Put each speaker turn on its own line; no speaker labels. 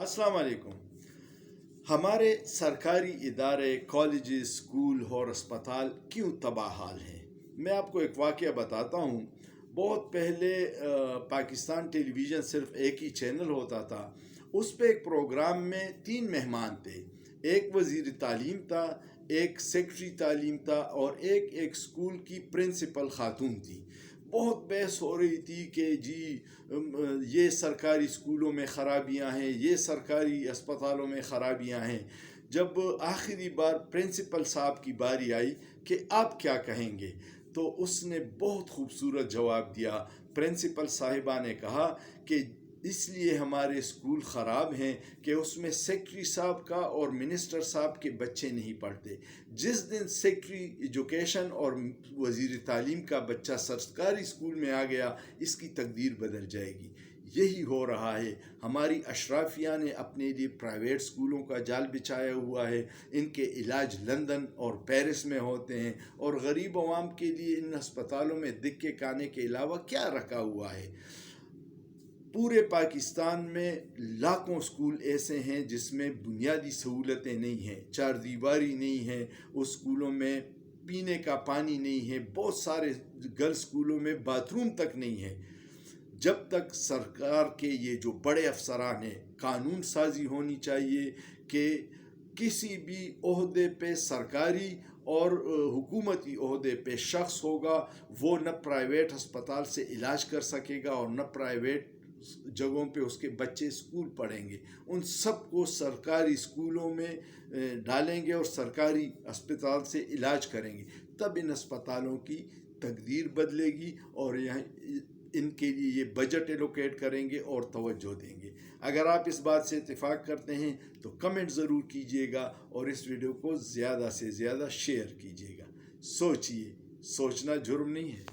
अस्सलाम वालेकुम। हमारे सरकारी इदारे, कॉलेजेस, स्कूल और अस्पताल क्यों तबाह हाल हैं? मैं आपको एक वाक़या बताता हूँ। बहुत पहले पाकिस्तान टेलीविज़न सिर्फ एक ही चैनल होता था। उस पे एक प्रोग्राम में 3 मेहमान थे। एक वज़ीर तालीम था, एक सेक्रेटरी तालीम था और एक स्कूल की प्रिंसिपल खातून थी। बहुत बहस हो रही थी कि ये सरकारी स्कूलों में ख़राबियां हैं, ये सरकारी अस्पतालों में ख़राबियां हैं। जब आखिरी बार प्रिंसिपल साहब की बारी आई कि आप क्या कहेंगे, तो उसने बहुत खूबसूरत जवाब दिया। प्रिंसिपल साहिबा ने कहा कि इसलिए हमारे स्कूल ख़राब हैं कि उसमें सेक्रेटरी साहब का और मिनिस्टर साहब के बच्चे नहीं पढ़ते। जिस दिन सेक्रेटरी एजुकेशन और वज़ीर तालीम का बच्चा सरकारी स्कूल में आ गया, इसकी तकदीर बदल जाएगी। यही हो रहा है। हमारी अशराफिया ने अपने लिए प्राइवेट स्कूलों का जाल बिछाया हुआ है। इनके इलाज लंदन और पेरिस में होते हैं और गरीब आवाम के लिए इन अस्पतालों में दिक्के खाने के अलावा क्या रखा हुआ है। पूरे पाकिस्तान में लाखों स्कूल ऐसे हैं जिसमें बुनियादी सहूलतें नहीं हैं, चार दीवारी नहीं है, उस स्कूलों में पीने का पानी नहीं है, बहुत सारे गर्ल्स स्कूलों में बाथरूम तक नहीं है। जब तक सरकार के ये जो बड़े अफसरान हैं, कानून साजी होनी चाहिए कि किसी भी ओहदे पे सरकारी और हुकूमती ओहदे पे शख्स होगा, वो न प्राइवेट अस्पताल से इलाज कर सकेगा और न प्राइवेट जगहों पे उसके बच्चे स्कूल पढ़ेंगे। उन सब को सरकारी स्कूलों में डालेंगे और सरकारी अस्पताल से इलाज करेंगे, तब इन अस्पतालों की तकदीर बदलेगी और यहाँ इनके लिए ये बजट एलोकेट करेंगे और तवज्जो देंगे। अगर आप इस बात से इत्तेफाक करते हैं तो कमेंट ज़रूर कीजिएगा और इस वीडियो को ज़्यादा से ज़्यादा शेयर कीजिएगा। सोचिए, सोचना जुर्म नहीं है।